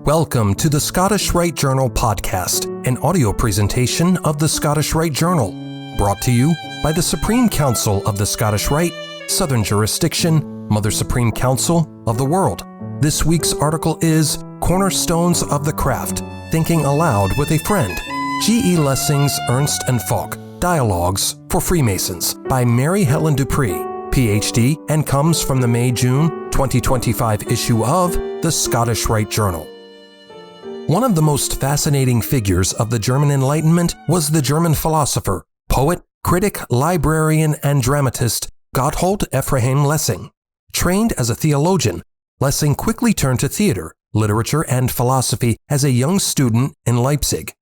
Welcome to the Scottish Rite Journal podcast, an audio presentation of the Scottish Rite Journal, brought to you by the Supreme Council of the Scottish Rite, Southern Jurisdiction, Mother Supreme Council of the World. This week's article is Cornerstones of the Craft, Thinking Aloud with a Friend, G.E. Lessing's Ernst and Falk, Dialogues for Freemasons by Mary Helen Dupree, Ph.D., and comes from the May-June 2025 issue of the Scottish Rite Journal. One of the most fascinating figures of the German Enlightenment was the German philosopher, poet, critic, librarian, and dramatist Gotthold Ephraim Lessing. Trained as a theologian, Lessing quickly turned to theater, literature, and philosophy as a young student in Leipzig.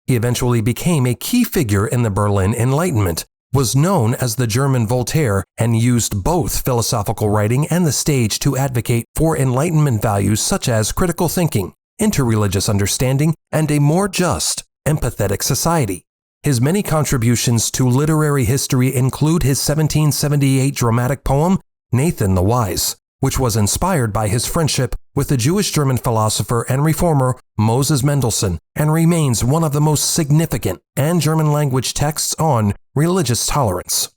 He eventually became a key figure in the Berlin Enlightenment, was known as the German Voltaire, and used both philosophical writing and the stage to advocate for Enlightenment values such as critical thinking, interreligious understanding, and a more just, empathetic society. His many contributions to literary history include his 1778 dramatic poem, Nathan the Wise, which was inspired by his friendship with the Jewish-German philosopher and reformer Moses Mendelssohn, and remains one of the most significant and German-language texts on religious tolerance.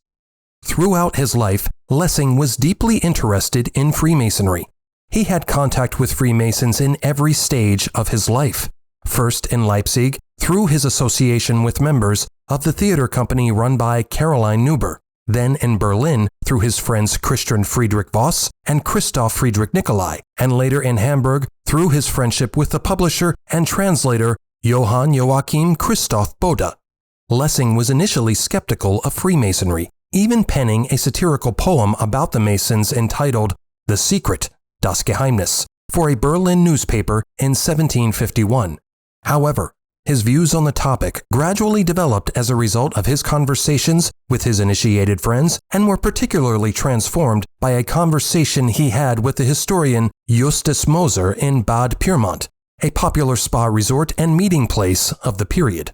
Throughout his life, Lessing was deeply interested in Freemasonry. He had contact with Freemasons in every stage of his life, first in Leipzig through his association with members of the theater company run by Caroline Neuber, then in Berlin through his friends Christian Friedrich Voss and Christoph Friedrich Nicolai, and later in Hamburg through his friendship with the publisher and translator Johann Joachim Christoph Bode. Lessing was initially skeptical of Freemasonry, even penning a satirical poem about the Masons entitled The Secret, Das Geheimnis, for a Berlin newspaper in 1751. However, his views on the topic gradually developed as a result of his conversations with his initiated friends, and were particularly transformed by a conversation he had with the historian Justus Moser in Bad Pyrmont, a popular spa resort and meeting place of the period.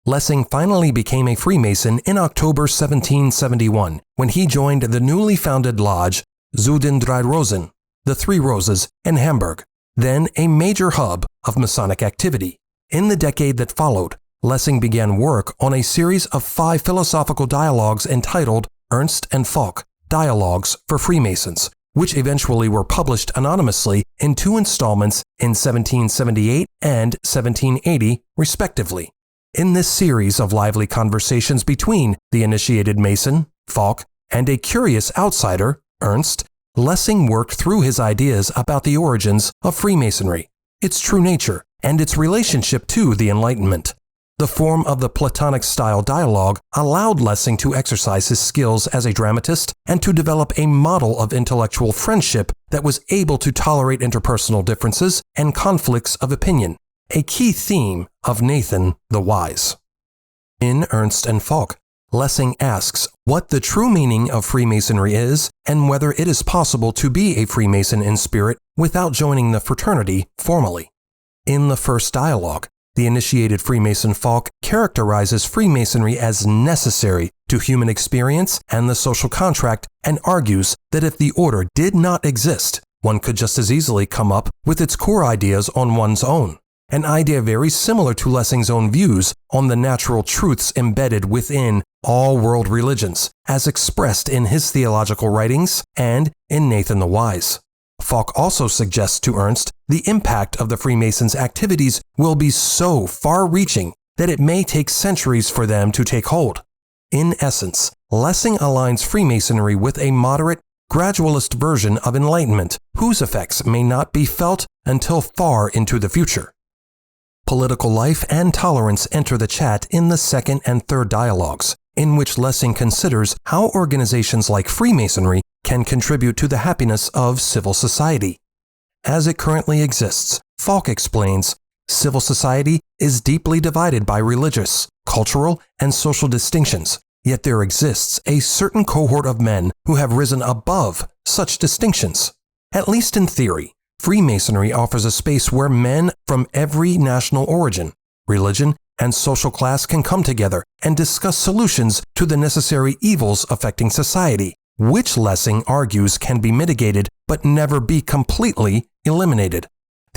Lessing finally became a Freemason in October 1771, when he joined the newly founded lodge Zu den Drei Rosen, the Three Roses, in Hamburg, then a major hub of Masonic activity. In the decade that followed, Lessing began work on a series of 5 philosophical dialogues entitled Ernst and Falk, Dialogues for Freemasons, which eventually were published anonymously in 2 installments in 1778 and 1780, respectively. In this series of lively conversations between the initiated Mason, Falk, and a curious outsider, Ernst, Lessing worked through his ideas about the origins of Freemasonry, its true nature, and its relationship to the Enlightenment. The form of the Platonic-style dialogue allowed Lessing to exercise his skills as a dramatist and to develop a model of intellectual friendship that was able to tolerate interpersonal differences and conflicts of opinion, a key theme of Nathan the Wise. In Ernst and Falk, Lessing asks what the true meaning of Freemasonry is and whether it is possible to be a Freemason in spirit without joining the fraternity formally. In the first dialogue, the initiated Freemason Falk characterizes Freemasonry as necessary to human experience and the social contract, and argues that if the order did not exist, one could just as easily come up with its core ideas on one's own, an idea very similar to Lessing's own views on the natural truths embedded within all world religions, as expressed in his theological writings and in Nathan the Wise. Falk also suggests to Ernst the impact of the Freemasons' activities will be so far-reaching that it may take centuries for them to take hold. In essence, Lessing aligns Freemasonry with a moderate, gradualist version of Enlightenment, whose effects may not be felt until far into the future. Political life and tolerance enter the chat in the second and third dialogues, in which Lessing considers how organizations like Freemasonry can contribute to the happiness of civil society. As it currently exists, Falk explains, civil society is deeply divided by religious, cultural, and social distinctions, yet there exists a certain cohort of men who have risen above such distinctions. At least in theory, Freemasonry offers a space where men from every national origin, religion, and social class can come together and discuss solutions to the necessary evils affecting society, which Lessing argues can be mitigated but never be completely eliminated.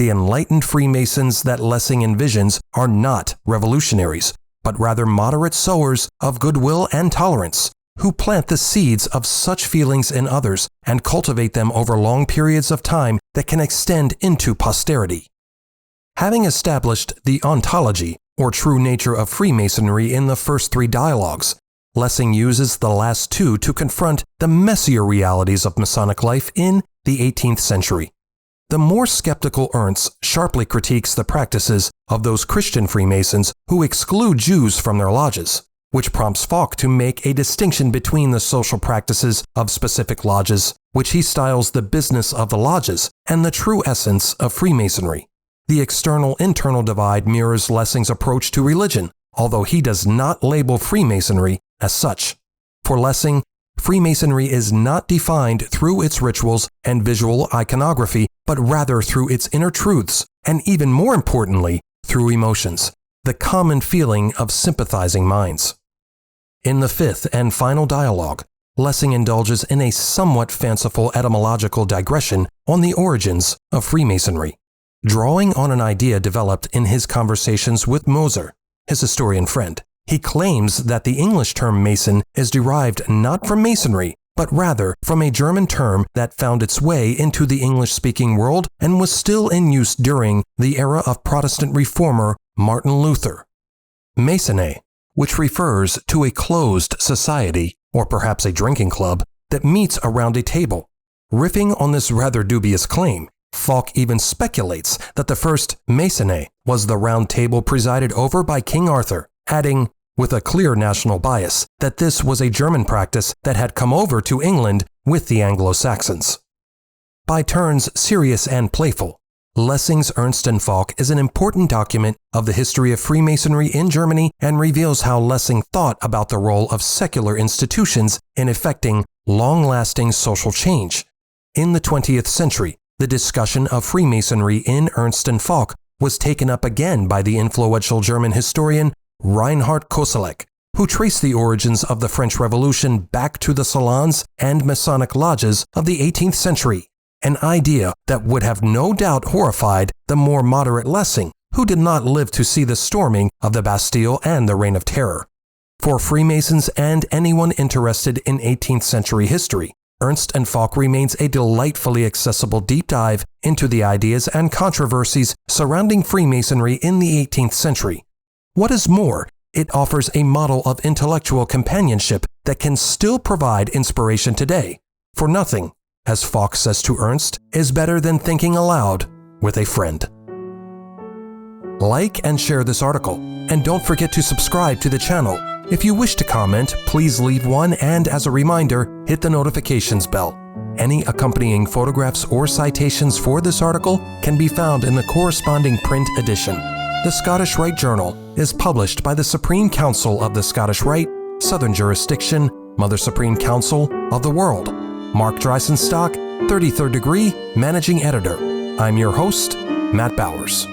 the enlightened Freemasons that Lessing envisions are not revolutionaries, but rather moderate sowers of goodwill and tolerance, who plant the seeds of such feelings in others and cultivate them over long periods of time that can extend into posterity. Having established the ontology, or true nature of Freemasonry in the first 3 dialogues, Lessing uses the last 2 to confront the messier realities of Masonic life in the 18th century. The more skeptical Ernst sharply critiques the practices of those Christian Freemasons who exclude Jews from their lodges, which prompts Falk to make a distinction between the social practices of specific lodges, which he styles the business of the lodges, and the true essence of Freemasonry. The external-internal divide mirrors Lessing's approach to religion, although he does not label Freemasonry as such. For Lessing, Freemasonry is not defined through its rituals and visual iconography, but rather through its inner truths, and even more importantly, through emotions, the common feeling of sympathizing minds. In the 5th and final dialogue, Lessing indulges in a somewhat fanciful etymological digression on the origins of Freemasonry, drawing on an idea developed in his conversations with Moser, his historian friend. He claims that the English term Mason is derived not from Masonry, but rather from a German term that found its way into the English-speaking world and was still in use during the era of Protestant reformer Martin Luther. Masone, which refers to a closed society, or perhaps a drinking club, that meets around a table. Riffing on this rather dubious claim, Falk even speculates that the first Masone was the round table presided over by King Arthur, adding, with a clear national bias, that this was a German practice that had come over to England with the Anglo-Saxons. By turns serious and playful, Lessing's Ernst and Falk is an important document of the history of Freemasonry in Germany and reveals how Lessing thought about the role of secular institutions in effecting long-lasting social change. In the 20th century, the discussion of Freemasonry in Ernst and Falk was taken up again by the influential German historian Reinhard Koselleck, who traced the origins of the French Revolution back to the salons and Masonic lodges of the 18th century, an idea that would have no doubt horrified the more moderate Lessing, who did not live to see the storming of the Bastille and the Reign of Terror. For Freemasons and anyone interested in 18th century history, Ernst and Falk remains a delightfully accessible deep dive into the ideas and controversies surrounding Freemasonry in the 18th century. What is more, it offers a model of intellectual companionship that can still provide inspiration today. For nothing, as Falk says to Ernst, is better than thinking aloud with a friend. Like and share this article, and don't forget to subscribe to the channel. If you wish to comment, please leave one, and as a reminder, hit the notifications bell. Any accompanying photographs or citations for this article can be found in the corresponding print edition. The Scottish Rite Journal is published by the Supreme Council of the Scottish Rite, Southern Jurisdiction, Mother Supreme Council of the World. Mark Dreisenstock, 33rd degree, Managing Editor. I'm your host, Matt Bowers.